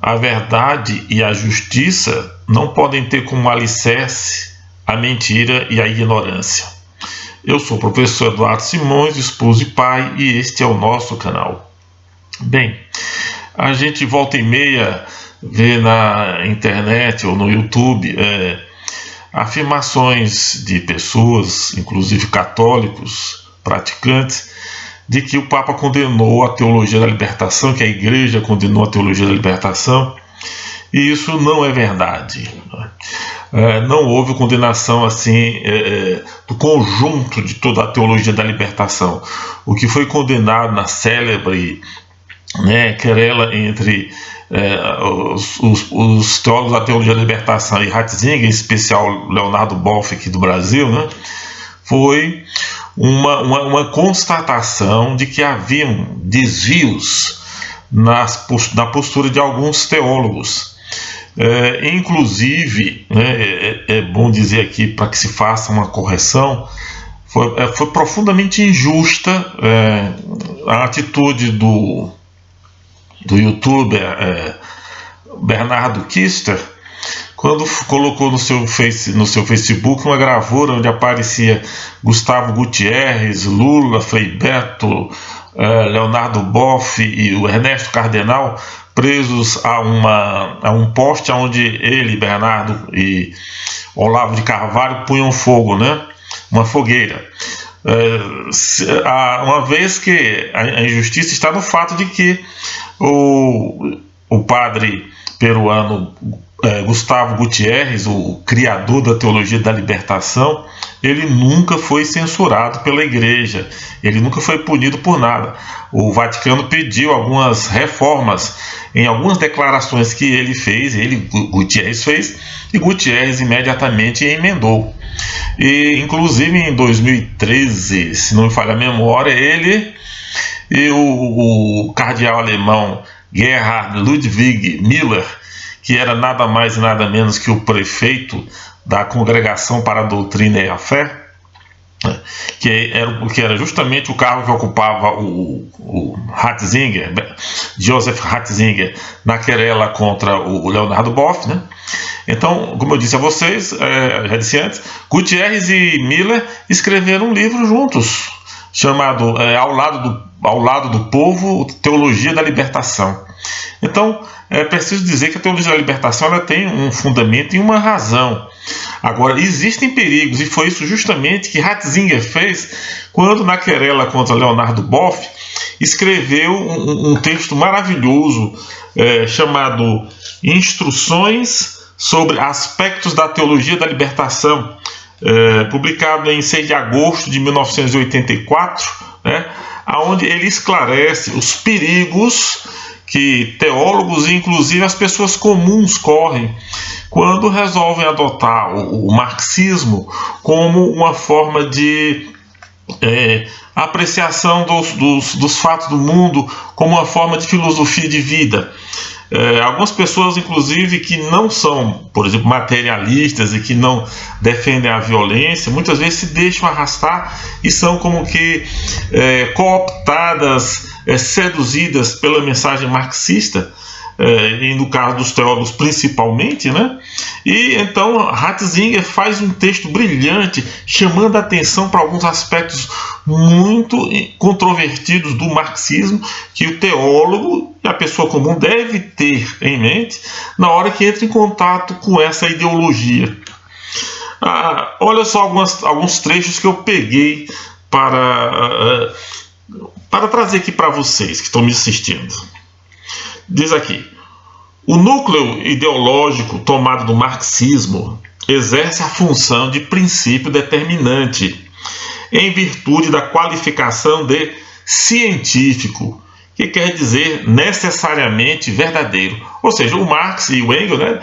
a verdade e a justiça não podem ter como alicerce a mentira e a ignorância. Eu sou o professor Eduardo Simões, esposo e pai, e este é o nosso canal. Bem, a gente volta e meia vê na internet ou no YouTube afirmações de pessoas, inclusive católicos, praticantes, de que o Papa condenou a teologia da libertação, que a Igreja condenou a teologia da libertação, e isso não é verdade. Não houve condenação assim do conjunto de toda a teologia da libertação. O que foi condenado na célebre querela entre os teólogos da teologia da libertação e Ratzinger, em especial Leonardo Boff aqui do Brasil, foi uma constatação de que haviam desvios na postura de alguns teólogos. Inclusive, é bom dizer aqui para que se faça uma correção, foi profundamente injusta a atitude do youtuber Bernardo Kister, quando colocou no seu Facebook uma gravura onde aparecia Gustavo Gutierrez, Lula, Frei Beto, Leonardo Boff e o Ernesto Cardenal presos a um poste onde ele, Bernardo e Olavo de Carvalho punham fogo, uma fogueira. Uma vez que a injustiça está no fato de que o padre peruano Gustavo Gutierrez, o criador da teologia da libertação, ele nunca foi censurado pela Igreja, ele nunca foi punido por nada. O Vaticano pediu algumas reformas em algumas declarações que ele fez, Gutierrez fez, e Gutierrez imediatamente emendou. E inclusive em 2013, se não me falha a memória, ele e o cardeal alemão Gerhard Ludwig Müller, que era nada mais e nada menos que o prefeito da Congregação para a Doutrina e a Fé, que era justamente o cargo que ocupava o Ratzinger, Joseph Ratzinger, na querela contra o Leonardo Boff. Então, como eu disse a vocês, já disse antes, Gutierrez e Müller escreveram um livro juntos, chamado Ao Lado do Povo, Teologia da Libertação. Então, é preciso dizer que a teologia da libertação ela tem um fundamento e uma razão. Agora, existem perigos, e foi isso justamente que Ratzinger fez quando, na querela contra Leonardo Boff, escreveu um texto maravilhoso chamado Instruções sobre Aspectos da Teologia da Libertação, publicado em 6 de agosto de 1984, onde ele esclarece os perigos que teólogos e inclusive as pessoas comuns correm quando resolvem adotar o marxismo como uma forma de apreciação dos fatos do mundo, como uma forma de filosofia de vida. Algumas pessoas, inclusive, que não são, por exemplo, materialistas e que não defendem a violência, muitas vezes se deixam arrastar e são como que cooptadas, seduzidas pela mensagem marxista, e no caso dos teólogos principalmente, E então Ratzinger faz um texto brilhante chamando a atenção para alguns aspectos muito controvertidos do marxismo que o teólogo e a pessoa comum deve ter em mente na hora que entra em contato com essa ideologia. Olha só alguns trechos que eu peguei para trazer aqui para vocês que estão me assistindo. Diz aqui: o núcleo ideológico tomado do marxismo exerce a função de princípio determinante em virtude da qualificação de científico, que quer dizer necessariamente verdadeiro. Ou seja, o Marx e o Engels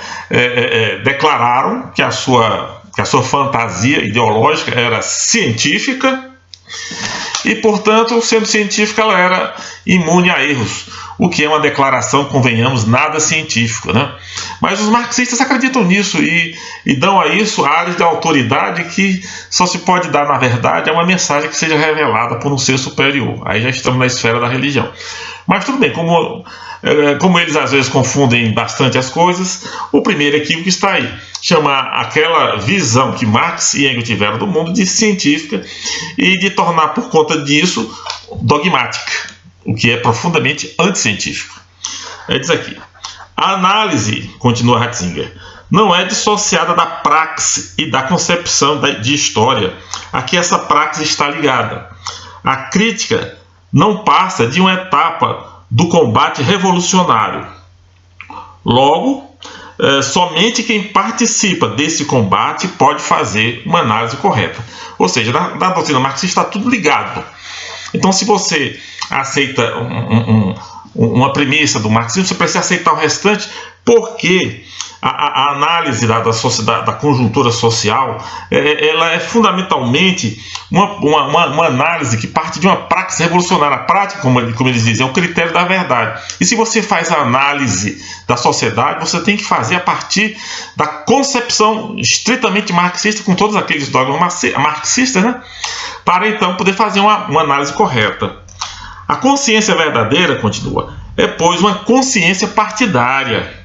declararam que a sua fantasia ideológica era científica e, portanto, sendo científica, ela era imune a erros. o que é uma declaração, convenhamos, nada científica, né? Mas os marxistas acreditam nisso e dão a isso áreas de autoridade que só se pode dar, na verdade, a uma mensagem que seja revelada por um ser superior. Aí já estamos na esfera da religião. Mas tudo bem, como eles às vezes confundem bastante as coisas, o primeiro equívoco está aí: chamar aquela visão que Marx e Engels tiveram do mundo de científica e de tornar, por conta disso, dogmática, o que é profundamente anticientífico. Diz aqui: a análise, continua Ratzinger, não é dissociada da praxe e da concepção de história a que essa praxe está ligada. A crítica não passa de uma etapa do combate revolucionário. Logo, somente quem participa desse combate pode fazer uma análise correta. Ou seja, na doutrina marxista está tudo ligado. Então, se você aceita uma premissa do marxismo, você precisa aceitar o restante, porque a análise da sociedade, da conjuntura social, ela é fundamentalmente uma análise que parte de uma praxe revolucionária. A prática, como eles dizem, é o critério da verdade. E se você faz a análise da sociedade, você tem que fazer a partir da concepção estritamente marxista, com todos aqueles dogmas marxistas, né? Para então poder fazer uma análise correta. A consciência verdadeira, continua, é, pois, uma consciência partidária.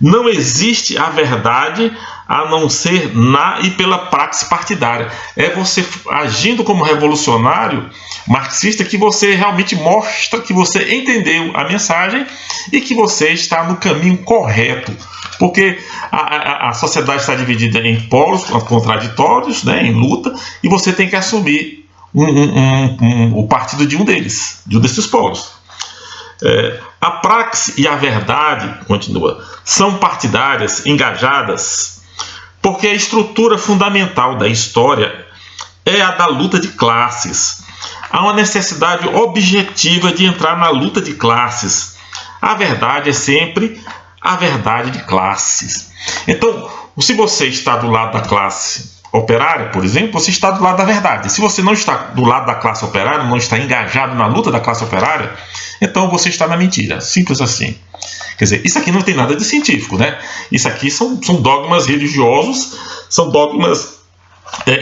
Não existe a verdade a não ser na e pela praxe partidária. É você agindo como revolucionário marxista que você realmente mostra que você entendeu a mensagem e que você está no caminho correto. Porque a sociedade está dividida em polos contraditórios, né, em luta, e você tem que assumir o partido de um desses polos. A praxe e a verdade, continua, são partidárias, engajadas, porque a estrutura fundamental da história é a da luta de classes. Há uma necessidade objetiva de entrar na luta de classes. A verdade é sempre a verdade de classes. Então, se você está do lado da classe operária, por exemplo, você está do lado da verdade. Se você não está do lado da classe operária, não está engajado na luta da classe operária, então você está na mentira. Simples assim. Quer dizer, isso aqui não tem nada de científico, né? Isso aqui são dogmas religiosos, são dogmas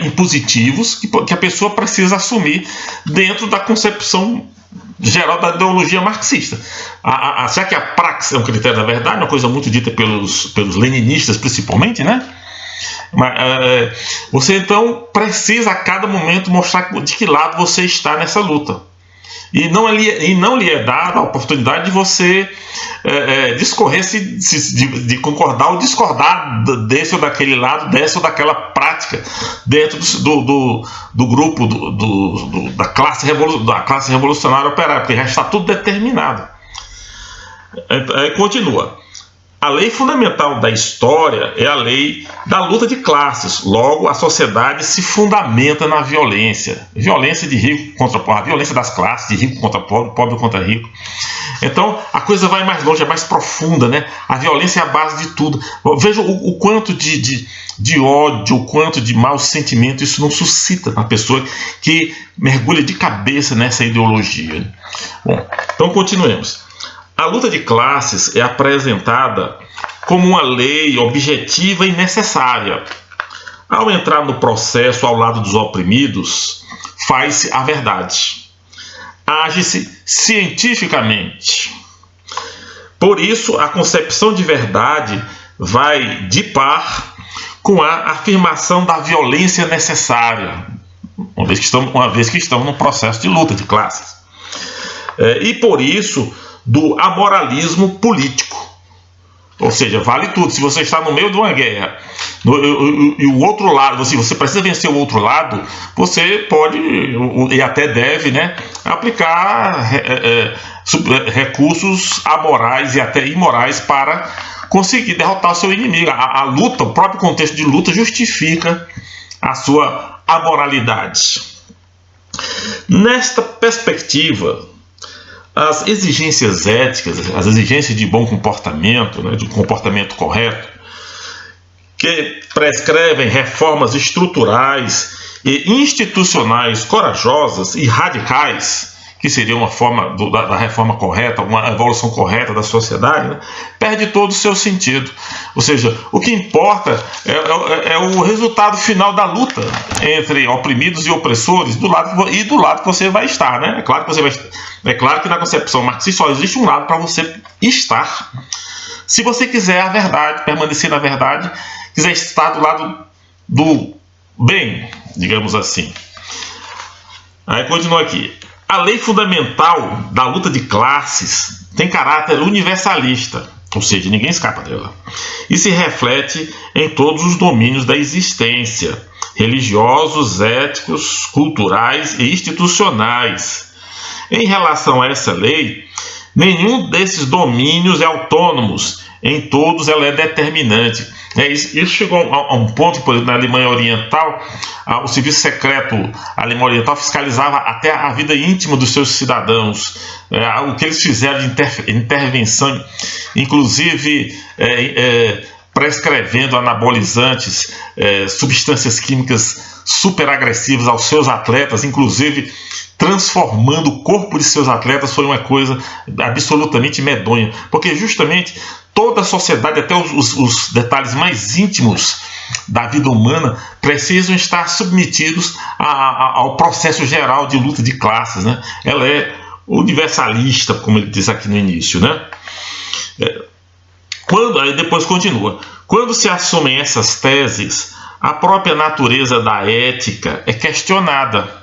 impositivos que a pessoa precisa assumir dentro da concepção geral da ideologia marxista. Já que a praxe é um critério da verdade, uma coisa muito dita pelos leninistas principalmente, né? Mas, você então precisa a cada momento mostrar de que lado você está nessa luta. E não lhe é dada a oportunidade de você discorrer, de concordar ou discordar desse ou daquele lado, dessa ou daquela prática, dentro do grupo da classe revolucionária operária, porque já está tudo determinado. Aí continua. A lei fundamental da história é a lei da luta de classes. Logo, a sociedade se fundamenta na violência. Violência de rico contra pobre, a violência das classes, de rico contra pobre, pobre contra rico. Então, a coisa vai mais longe, é mais profunda, né? A violência é a base de tudo. Veja o quanto de ódio, o quanto de mau sentimento isso não suscita na pessoa que mergulha de cabeça nessa ideologia. Bom, então continuemos. A luta de classes é apresentada como uma lei objetiva e necessária. Ao entrar no processo ao lado dos oprimidos, faz-se a verdade. Age-se cientificamente. Por isso, a concepção de verdade vai de par com a afirmação da violência necessária, uma vez que estamos num processo de luta de classes. E por isso, do amoralismo político. Ou seja, vale tudo. Se você está no meio de uma guerra e o outro lado, você precisa vencer o outro lado, você pode e até deve, né, aplicar recursos amorais e até imorais para conseguir derrotar o seu inimigo. A luta, o próprio contexto de luta justifica a sua amoralidade. Nesta perspectiva, as exigências éticas, as exigências de bom comportamento, né, de um comportamento correto, que prescrevem reformas estruturais e institucionais corajosas e radicais, que seria uma forma da reforma correta, uma evolução correta da sociedade, né, perde todo o seu sentido. Ou seja, o que importa é o resultado final da luta entre oprimidos e opressores, do lado que você vai estar, né? É claro que na concepção marxista só existe um lado para você estar. Se você quiser a verdade, permanecer na verdade, quiser estar do lado do bem, digamos assim. Aí continua aqui. A lei fundamental da luta de classes tem caráter universalista, ou seja, ninguém escapa dela, e se reflete em todos os domínios da existência, religiosos, éticos, culturais e institucionais. Em relação a essa lei, nenhum desses domínios é autônomo, em todos ela é determinante. Isso chegou a um ponto, por exemplo, na Alemanha Oriental, o serviço secreto alemão oriental fiscalizava até a vida íntima dos seus cidadãos, o que eles fizeram de intervenção, inclusive prescrevendo anabolizantes, substâncias químicas super agressivas aos seus atletas, inclusive transformando o corpo de seus atletas, foi uma coisa absolutamente medonha, porque justamente toda a sociedade, até os detalhes mais íntimos da vida humana, precisam estar submetidos ao processo geral de luta de classes, né? Ela é universalista, como ele diz aqui no início, né? Aí depois continua. Quando se assumem essas teses, a própria natureza da ética é questionada.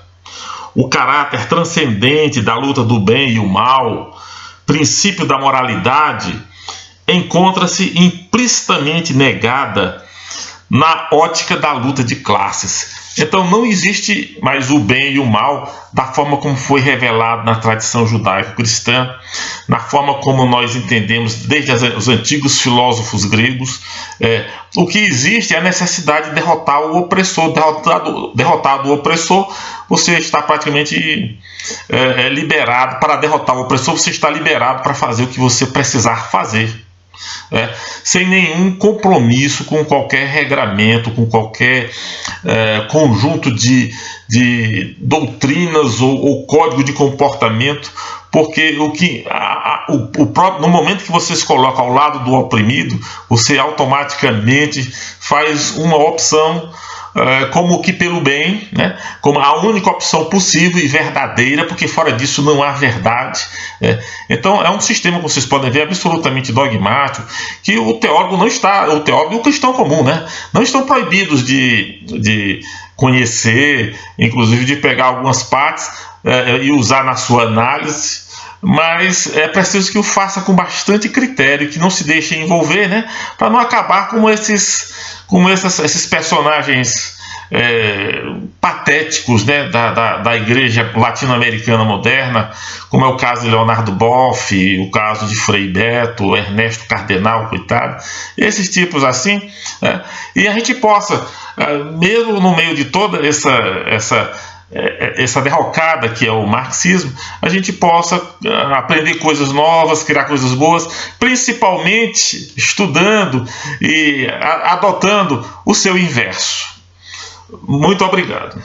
O caráter transcendente da luta do bem e o mal, princípio da moralidade, encontra-se implicitamente negada na ótica da luta de classes. Então não existe mais o bem e o mal da forma como foi revelado na tradição judaico-cristã, na forma como nós entendemos desde os antigos filósofos gregos. O que existe é a necessidade de derrotar o opressor. Derrotado o opressor, você está praticamente liberado. Para derrotar o opressor, você está liberado para fazer o que você precisar fazer. Sem nenhum compromisso com qualquer regramento, com qualquer conjunto de doutrinas ou código de comportamento, porque no momento que você se coloca ao lado do oprimido, você automaticamente faz uma opção como que pelo bem, né? Como a única opção possível e verdadeira, porque fora disso não há verdade. Então é um sistema, como vocês podem ver, absolutamente dogmático, que o teólogo e o cristão comum, né, não estão proibidos de conhecer, inclusive de pegar algumas partes e usar na sua análise, mas é preciso que o faça com bastante critério, que não se deixe envolver, né, para não acabar como esses personagens patéticos, né, da igreja latino-americana moderna, como é o caso de Leonardo Boff, o caso de Frei Beto, Ernesto Cardenal, coitado, esses tipos assim, né, e a gente possa, mesmo no meio de toda essa derrocada que é o marxismo, a gente possa aprender coisas novas, criar coisas boas, principalmente estudando e adotando o seu inverso. Muito obrigado.